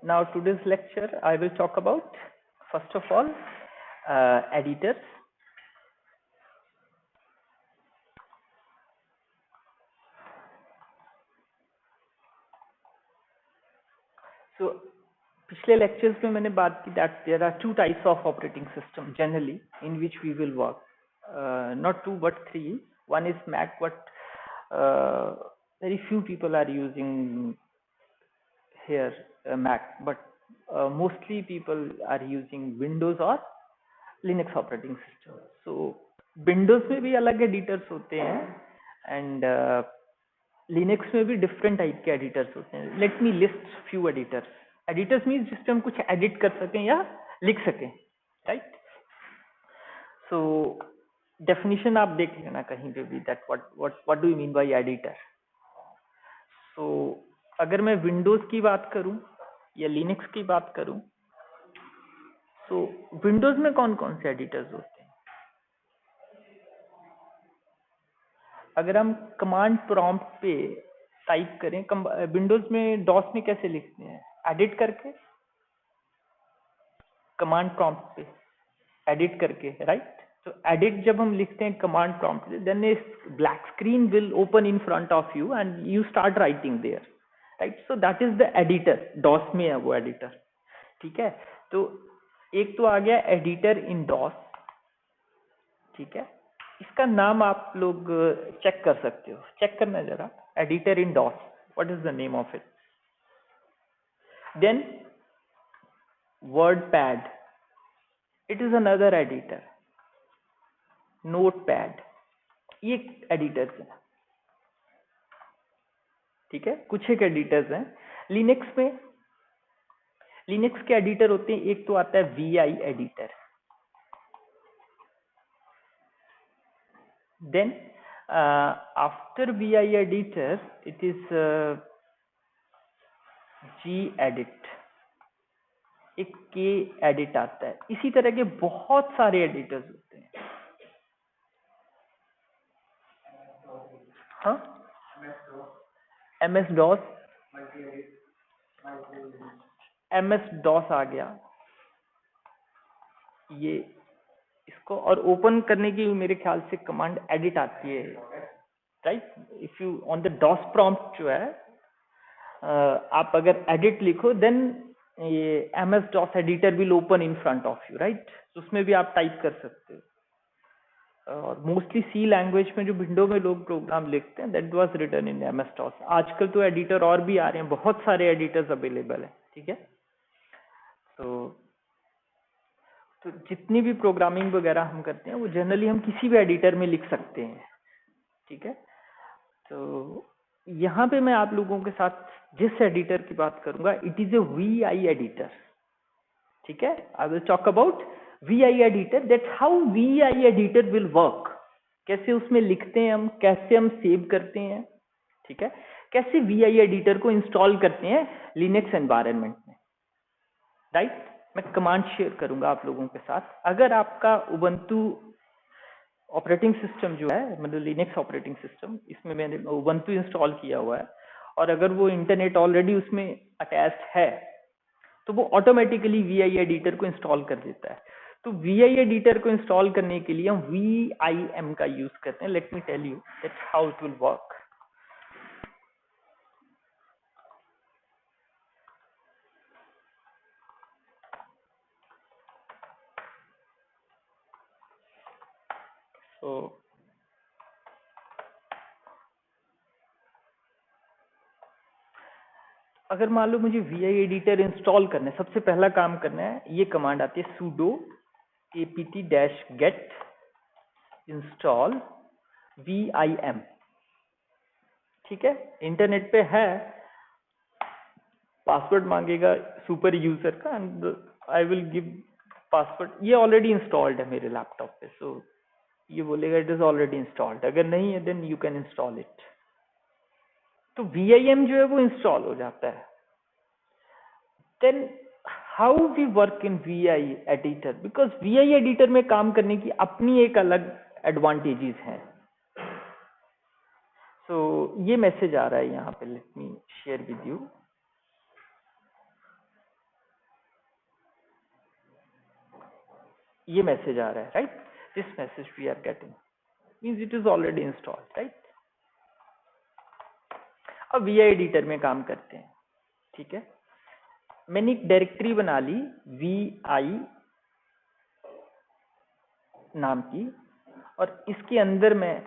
Now today's lecture I will talk about, first of all, editors. So पिछले lectures में मैंने बात की that there are two types of operating system generally in which we will work, not two but three. One is Mac, but very few people are using here Mac, but mostly people are using Windows or Linux operating system. So Windows में भी अलग editors होते हैं and Linux में भी different type के editors होते हैं. Let me list few editors. Editors means जिससे हम कुछ edit कर सकें या लिख सकें, right? So definition आप देख लेना कहीं पे भी that what do you mean by editor. So अगर मैं Windows की बात करूं या Linux की बात करूं, so Windows में कौन कौन से editors होते हैं? अगर हम कमांड प्रॉम्प्ट पे टाइप करें, विंडोज में डॉस में कैसे लिखते हैं? एडिट करके, कमांड प्रॉम्प्ट पे एडिट करके, राइट? तो एडिट जब हम लिखते हैं कमांड प्रॉम्प्ट पे, then a black screen will open in front of you and you start writing there, right? So that is the editor. DOS में है वो एडिटर, ठीक है? तो एक तो आ गया एडिटर इन डॉस, ठीक है? इसका नाम आप लोग चेक कर सकते हो, चेक करना जरा. Editor in DOS, what is the name of it? Then WordPad, it is another editor. Notepad, ये एडिटर्स हैं, ठीक है? कुछ एक एडिटर्स हैं. लिनक्स में, लिनक्स के एडिटर होते हैं, एक तो आता है VI editor. Then after VI editor it is gedit, एक gedit आता है. इसी तरह के बहुत सारे एडिटर्स होते हैं. हाँ, MS DOS, MS DOS आ गया. ये इसको और ओपन करने की मेरे ख्याल से कमांड एडिट आती है, right? If you on the DOS prompt जो है, आप अगर एडिट लिखो देन ये MS DOS editor will open in front of you, right? उसमें भी आप टाइप कर सकते हो. और मोस्टली सी लैंग्वेज में जो विंडो में लोग प्रोग्राम लिखते हैं, that was written in MS DOS. आजकल तो एडिटर और भी आ रहे हैं, बहुत सारे एडिटर्स अवेलेबल हैं, ठीक है? तो जितनी भी प्रोग्रामिंग वगैरह हम करते हैं वो जनरली हम किसी भी एडिटर में लिख सकते हैं, ठीक है? तो यहाँ पे मैं आप लोगों के साथ जिस एडिटर की बात करूंगा, it is a VI editor, ठीक है? I will talk about VI editor, that how VI editor will work. कैसे उसमें लिखते हैं हम, कैसे हम सेव करते हैं, ठीक है? कैसे VI एडिटर को इंस्टॉल करते हैं लिनक्स एनवायरनमेंट में, राइट? मैं कमांड शेयर करूंगा आप लोगों के साथ. अगर आपका उबंटू ऑपरेटिंग सिस्टम जो है, मतलब लिनक्स ऑपरेटिंग सिस्टम, इसमें मैंने उबंटू इंस्टॉल किया हुआ है, और अगर वो इंटरनेट ऑलरेडी उसमें अटैच्ड है, तो वो ऑटोमेटिकली VI एडिटर को इंस्टॉल कर देता है. तो VI एडिटर को इंस्टॉल करने के लिए हम VIM का यूज करते हैं. Let me tell you that how it will work. So अगर मान लो मुझे VI एडिटर इंस्टॉल करना है, सबसे पहला काम करना है, ये कमांड आती है sudo apt-get install VIM, ठीक है? इंटरनेट पे है, पासवर्ड मांगेगा सुपर यूजर का and I will give password. ये ऑलरेडी इंस्टॉल्ड है मेरे लैपटॉप पे, सो ये बोलेगा इट इज ऑलरेडी इंस्टॉल्ड. अगर नहीं है then you can install it. तो VIM जो है वो इंस्टॉल हो जाता है. Then how we work in VI editor, because VI editor में काम करने की अपनी एक अलग एडवांटेजेस हैं. सो ये मैसेज आ रहा है यहाँ पे, let me share with you. ये मैसेज आ रहा है, right, this message we are getting means it is already installed, right. अब वी आई एडिटर में काम करते हैं, ठीक है। मैंने एक डायरेक्टरी बना ली वी आई नाम की, और इसके अंदर मैं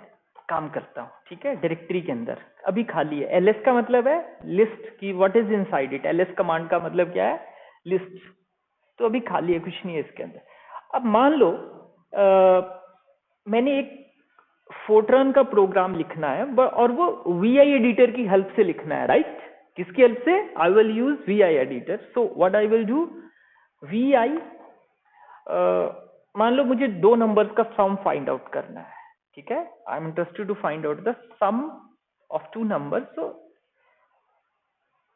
काम करता हूँ, ठीक है। डायरेक्टरी के अंदर अभी खाली है। ls का मतलब है लिस्ट की, what is inside it. ls command का मतलब क्या है, लिस्ट। तो अभी खाली है, कुछ नहीं है इसके अंदर। अब मान लो मैंने एक फोर्ट्रन का प्रोग्राम लिखना है, और वो वी आई एडिटर की हेल्प से लिखना है, राइट। किसकी हेल्प से, I will use V I editor. So what I will do, V I, मान लो मुझे दो नंबर्स का सम फाइंड आउट करना है, ठीक है। I am interested to find out the sum of two numbers. So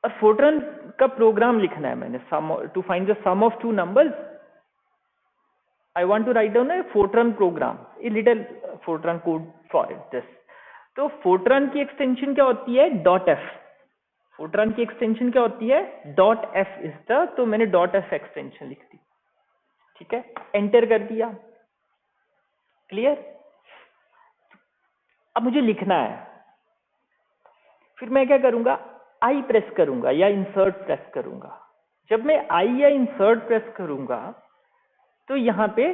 और फोर्ट्रन का प्रोग्राम लिखना है मैंने, sum to find the sum of two numbers. I want to write down a Fortran program, a little Fortran code for it this. तो Fortran की extension क्या होती है, डॉट एफ। फोर्ट्रन की एक्सटेंशन क्या होती है, डॉट एफ इज द, तो मैंने डॉट एफ एक्सटेंशन लिख दी, ठीक है। एंटर कर दिया, क्लियर। अब मुझे लिखना है, फिर मैं क्या करूंगा, आई प्रेस करूंगा या इंसर्ट प्रेस करूंगा। जब मैं आई या इंसर्ट प्रेस करूंगा तो यहां पे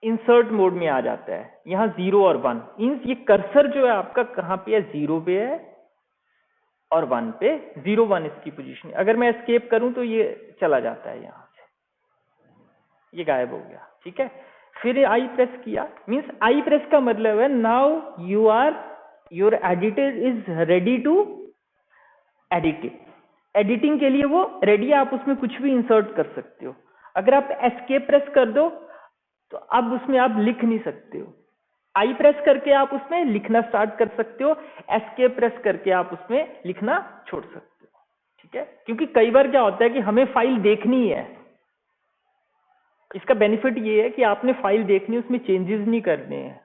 इंसर्ट मोड में आ जाता है। यहां 0 और 1 मीन्स ये कर्सर जो है आपका कहां पे है, 0 पे है और 1 पे। 0 1 इसकी पोजीशन। अगर मैं एस्केप करूं तो ये चला जाता है, यहां से ये गायब हो गया, ठीक है। फिर आई प्रेस किया, मीन्स आई प्रेस का मतलब है now you are, your editor is ready to edit it. Editing के लिए वो रेडी है, आप उसमें कुछ भी इंसर्ट कर सकते हो। अगर आप एस्केप प्रेस कर दो तो अब उसमें आप लिख नहीं सकते हो। आई प्रेस करके आप उसमें लिखना स्टार्ट कर सकते हो, एस्केप प्रेस करके आप उसमें लिखना छोड़ सकते हो, ठीक है। क्योंकि कई बार क्या होता है कि हमें फाइल देखनी है। इसका बेनिफिट ये है कि आपने फाइल देखनी है, उसमें चेंजेस नहीं करने हैं।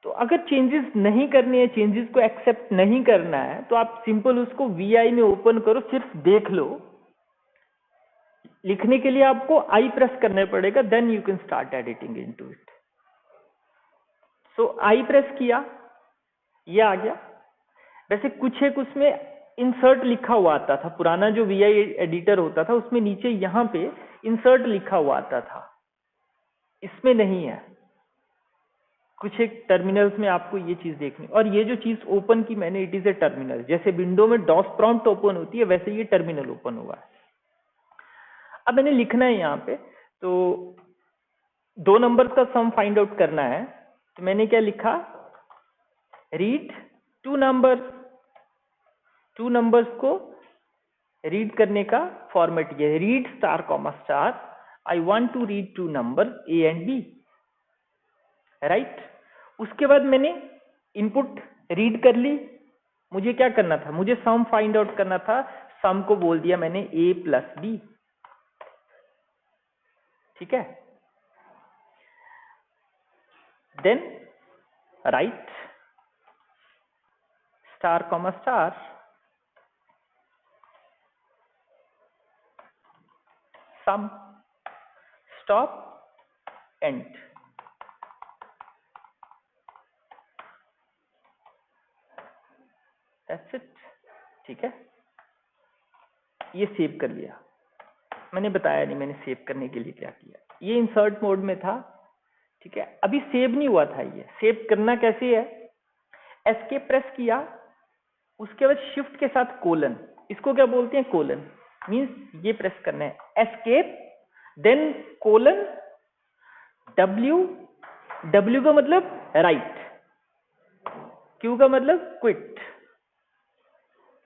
तो अगर चेंजेस नहीं करने हैं, चेंजेस को एक्सेप्ट नहीं करना है, तो आप सिंपल उसको वीआई में ओपन करो, सिर्फ देख लो। लिखने के लिए आपको आई प्रेस करना पड़ेगा, then you can start editing into it. So I press किया, ये आ गया। वैसे कुछ एक उसमें इंसर्ट लिखा हुआ आता था, पुराना जो वीआई एडिटर होता था उसमें नीचे यहां पे इंसर्ट लिखा हुआ आता था, इसमें नहीं है। कुछ एक टर्मिनल्स में आपको ये चीज देखनी। और ये जो चीज ओपन की मैंने, इट इज ए टर्मिनल। जैसे विंडो में डॉस प्रॉम्प्ट ओपन होती है, वैसे ये टर्मिनल ओपन हुआ है। अब मैंने लिखना है यहाँ पे, तो दो नंबर का सम फाइंड आउट करना है। तो मैंने क्या लिखा, read two numbers. Two numbers को रीड करने का फॉर्मेट ये है, read star comma star, I want to read two number A and B, right. उसके बाद मैंने इनपुट रीड कर ली। मुझे क्या करना था, मुझे सम फाइंड आउट करना था। सम को बोल दिया मैंने a प्लस बी, ठीक है। Then write star comma star, sum, stop, end. That's it, ठीक है। ये सेव कर लिया। मैंने बताया नहीं मैंने सेव करने के लिए क्या किया। ये इंसर्ट मोड में था, ठीक है। अभी सेव नहीं हुआ था। ये सेव करना कैसे है, एस्केप प्रेस किया, उसके बाद शिफ्ट के साथ कोलन, इसको क्या बोलते हैं, कोलन। मींस ये प्रेस करना है, escape then colon W. W का मतलब राइट, क्यू का मतलब क्विट।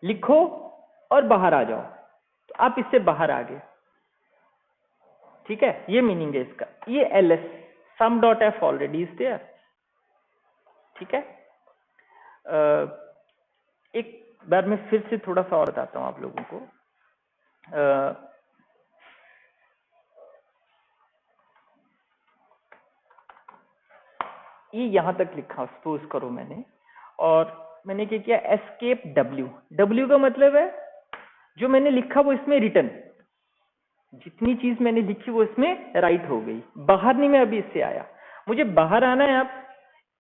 लिखो और बाहर आ जाओ। तो आप इससे बाहर आ गए, ठीक है। ये मीनिंग है इसका। ये ls sum dot F already is there, ठीक है। एक बार मैं फिर से थोड़ा सा और बताता हूं आप लोगों को। ये यहां तक लिखा, सपोज करो मैंने, और मैंने क्या किया, एस्केप डब्ल्यू। डब्ल्यू का मतलब है जो मैंने लिखा वो इसमें रिटर्न, जितनी चीज मैंने लिखी वो इसमें राइट हो गई। बाहर नहीं, मैं अभी इससे आया, मुझे बाहर आना है। आप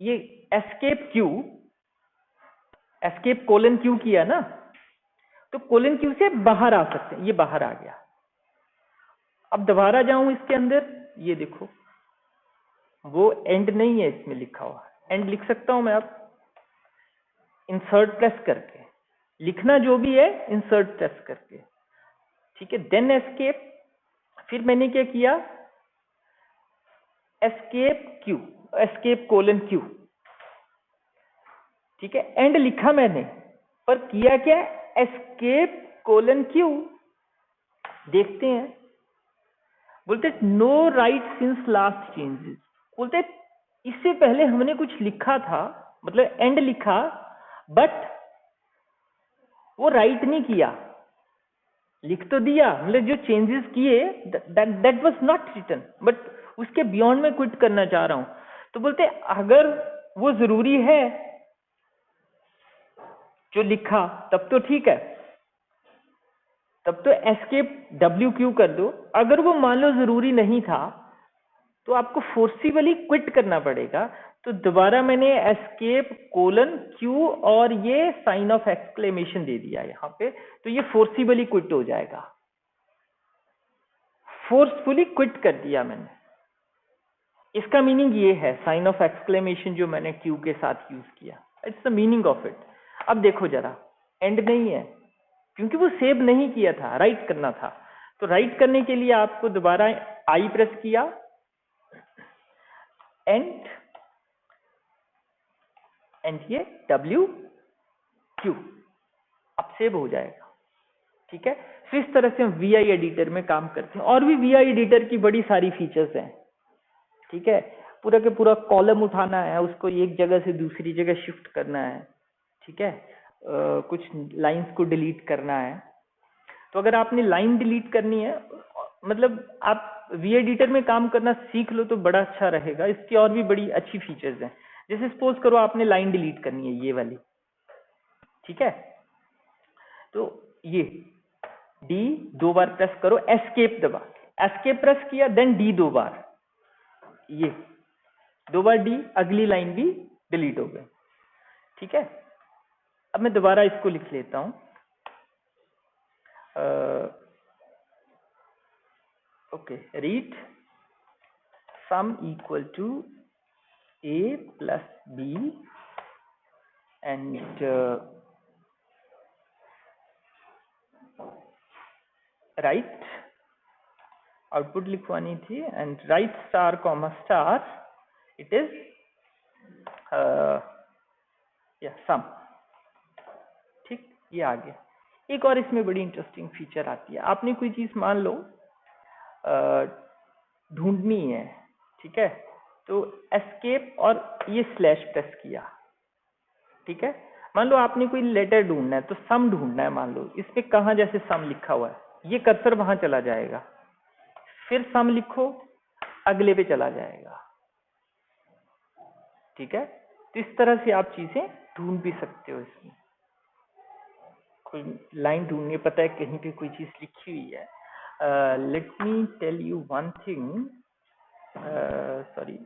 ये escape Q, escape colon Q किया ना, तो कोलन क्यू से बाहर आ सकते हैं। ये बाहर आ गया। अब दोबारा जाऊं इसके अंदर, ये देखो वो एंड नहीं है इसमें लिखा हुआ। एंड लिख सकता हूं मैं अब इंसर्ट प्रेस करके, लिखना जो भी है इंसर्ट प्रेस करके, ठीक है। देन एस्केप, फिर मैंने क्या किया, escape Q, escape colon Q, ठीक है। एंड लिखा मैंने, पर किया क्या, एस्केप कोलन क्यू। देखते हैं, बोलते no write since last changes. बोलते इससे पहले हमने कुछ लिखा था, मतलब एंड लिखा, बट वो राइट नहीं किया। लिख तो दिया, मतलब जो चेंजेस किए that was not written, but उसके बियॉन्ड में क्विट करना चाह रहा हूं। तो बोलते अगर वो जरूरी है जो लिखा, तब तो ठीक है, तब तो एस्केप डब्ल्यू क्यू कर दो। अगर वो मान लो जरूरी नहीं था तो आपको फोर्सिबली क्विट करना पड़ेगा। तो दोबारा मैंने एस्केप कोलन क्यू और ये साइन ऑफ एक्सक्लेमेशन दे दिया यहाँ पे, तो ये फोर्सिबली क्विट हो जाएगा। फोर्सफुली क्विट कर दिया मैंने, इसका मीनिंग ये है। साइन ऑफ एक्सक्लेमेशन जो मैंने क्यू के साथ यूज किया, it's the meaning of it. अब देखो जरा, एंड नहीं है क्योंकि वो सेव नहीं किया था, राइट करना था। तो राइट करने के लिए आपको दोबारा आई प्रेस किया, एंड ये डब्ल्यू क्यू, अब सेव हो जाएगा, ठीक है। तो इस तरह से हम वीआई एडिटर में काम करते हैं। और भी वीआई एडिटर की बड़ी सारी फीचर्स हैं, ठीक है। पूरा के पूरा कॉलम उठाना है, उसको एक जगह से दूसरी जगह शिफ्ट करना है, ठीक है। कुछ लाइंस को डिलीट करना है। तो अगर आपने लाइन डिलीट करनी है, मतलब आप वी एडिटर में काम करना सीख लो तो बड़ा अच्छा रहेगा। इसकी और भी बड़ी अच्छी फीचर्स हैं। जैसे सपोज करो आपने लाइन डिलीट करनी है, ये वाली, ठीक है। तो ये डी 2 बार प्रेस करो, एस्केप दबा, एस्केप प्रेस किया, देन डी 2 बार, ये 2 बार डी, अगली लाइन भी डिलीट हो गई, ठीक है। अब मैं दोबारा इसको लिख लेता हूं, okay, read sum equal to a plus b and right, output लिखवानी थी, and write star comma star, it is या सम, ठीक। ये आ गया। एक और इसमें बड़ी इंटरेस्टिंग फीचर आती है। आपने कोई चीज मान लो ढूंढनी है, ठीक है, तो एस्केप और ये स्लैश प्रेस किया, ठीक है। मान लो आपने कोई लेटर ढूंढना है, तो सम ढूंढना है, मान लो इस पे कहां जैसे सम लिखा हुआ है, ये कर्सर वहां चला जाएगा, फिर सम लिखो, अगले पे चला जाएगा, ठीक है। तो इस तरह से आप चीजें ढूंढ भी सकते हो। इसमें कोई लाइन ढूंढनी, पता है कहीं पे कोई चीज लिखी हुई है। Let me tell you one thing, sorry,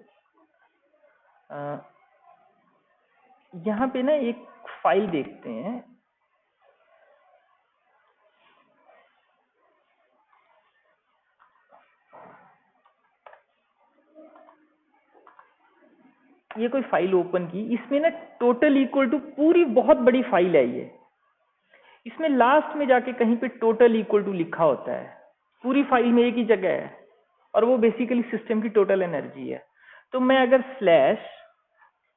यहाँ पे ना एक फाइल देखते हैं, ये कोई फाइल ओपन की, इसमें ना टोटल इक्वल टू, पूरी बहुत बड़ी फाइल है ये, इसमें लास्ट में जाके कहीं पे टोटल इक्वल टू लिखा होता है। पूरी फाइल में एक ही जगह है, और वो बेसिकली सिस्टम की टोटल एनर्जी है। तो मैं अगर स्लैश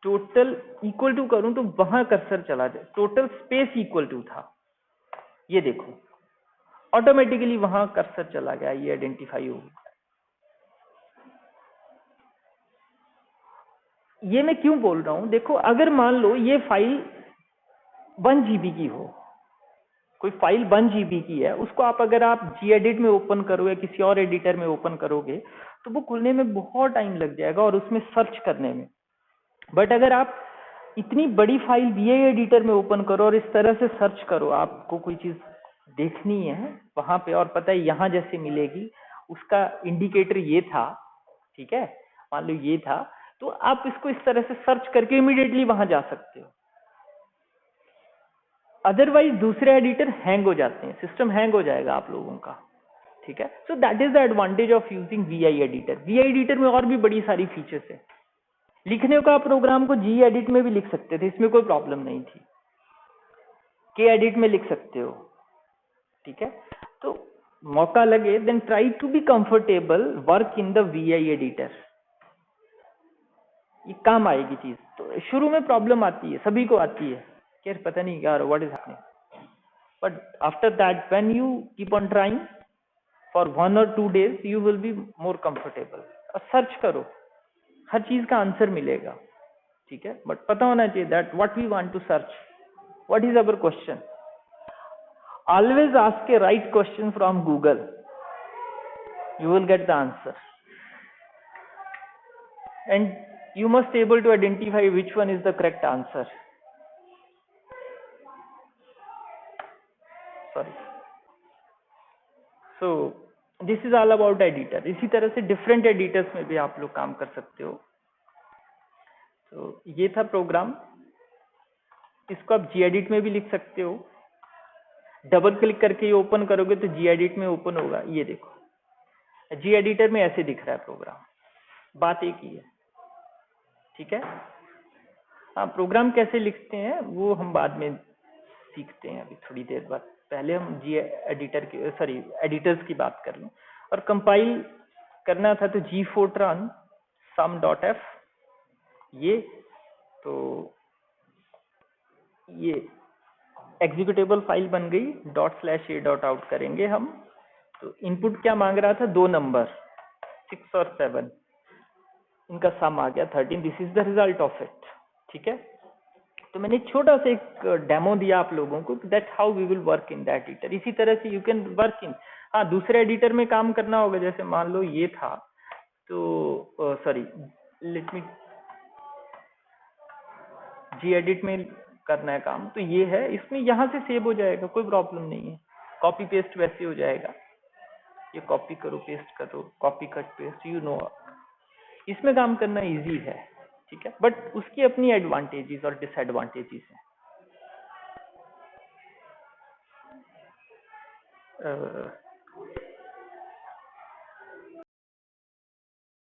टोटल इक्वल टू करूं तो वहां कर्सर चला जाए, टोटल स्पेस इक्वल टू था, ये देखो ऑटोमेटिकली वहां कर्सर चला गया, ये आइडेंटिफाई हो गया। ये मैं क्यों बोल रहा हूं, देखो अगर मान लो ये फाइल 1 GB की हो, कोई फाइल 1 GB की है, उसको आप अगर आप gedit में ओपन करोगे, किसी और एडिटर में ओपन करोगे, तो वो खुलने में बहुत टाइम लग जाएगा और उसमें सर्च करने में। बट अगर आप इतनी बड़ी फाइल वीआई एडिटर में ओपन करो और इस तरह से सर्च करो, आपको कोई चीज देखनी है वहां पे, और पता है यहाँ जैसे मिलेगी, उसका इंडिकेटर ये था, ठीक है, मान लो ये था, तो आप इसको इस तरह से सर्च करके इमीडिएटली वहां जा सकते हो। अदरवाइज दूसरे एडिटर हैंग हो जाते हैं, सिस्टम हैंग हो जाएगा आप लोगों का, ठीक है। सो that is the advantage of using VI editor. VI editor में और भी बड़ी सारी फीचर्स है। लिखने का प्रोग्राम को जी एडिट में भी लिख सकते थे, इसमें कोई प्रॉब्लम नहीं थी, के एडिट में लिख सकते हो, ठीक है। तो मौका लगे then try to be comfortable work in the VI editor, ये काम आएगी चीज। तो शुरू में प्रॉब्लम आती है, सभी को आती है, यार पता नहीं यार what is happening, but after that when you keep on trying for 1 or 2 days you will be more comfortable. और सर्च करो, हर चीज का आंसर मिलेगा, ठीक है। बट पता होना चाहिए that what we want to search, what is our question. Always ask a right question from Google, you will get the answer, and you must able to identify which one is the correct answer. Sorry. So this is all about editor। इसी तरह से different editors में भी आप लोग काम कर सकते हो। तो ये था प्रोग्राम, इसको आप जी एडिट में भी लिख सकते हो, डबल क्लिक करके ये ओपन करोगे तो जी एडिट में ओपन होगा। ये देखो जी एडिटर में ऐसे दिख रहा है प्रोग्राम, बात एक ही है, ठीक है। हाँ, प्रोग्राम कैसे लिखते हैं वो हम बाद में सीखते हैं, अभी थोड़ी देर बाद। पहले हम जी एडिटर की, सॉरी एडिटर्स की बात कर लूँ। और कंपाइल करना था तो जी फोर्ट्रान sum.f, ये तो ये एग्जीक्यूटेबल फाइल बन गई, ./a.out करेंगे हम। तो इनपुट क्या मांग रहा था, 2 नंबर 6 और 7, इनका सम आ गया 13। This is the result of it, ठीक है। तो मैंने छोटा सा एक डेमो दिया आप लोगों को, that how we will work in that editor. इसी तरह से यू कैन वर्क इन, हाँ दूसरे एडिटर में काम करना होगा। जैसे मान लो ये था, तो सॉरी लेट मी, जी एडिट में करना है काम, तो ये है, इसमें यहाँ से सेव हो जाएगा, कोई प्रॉब्लम नहीं है। कॉपी पेस्ट वैसे हो जाएगा, ये कॉपी करो पेस्ट करो, copy cut paste, you know, इसमें काम करना इजी है, ठीक है। बट उसकी अपनी एडवांटेजेस और डिसएडवांटेजेस हैं।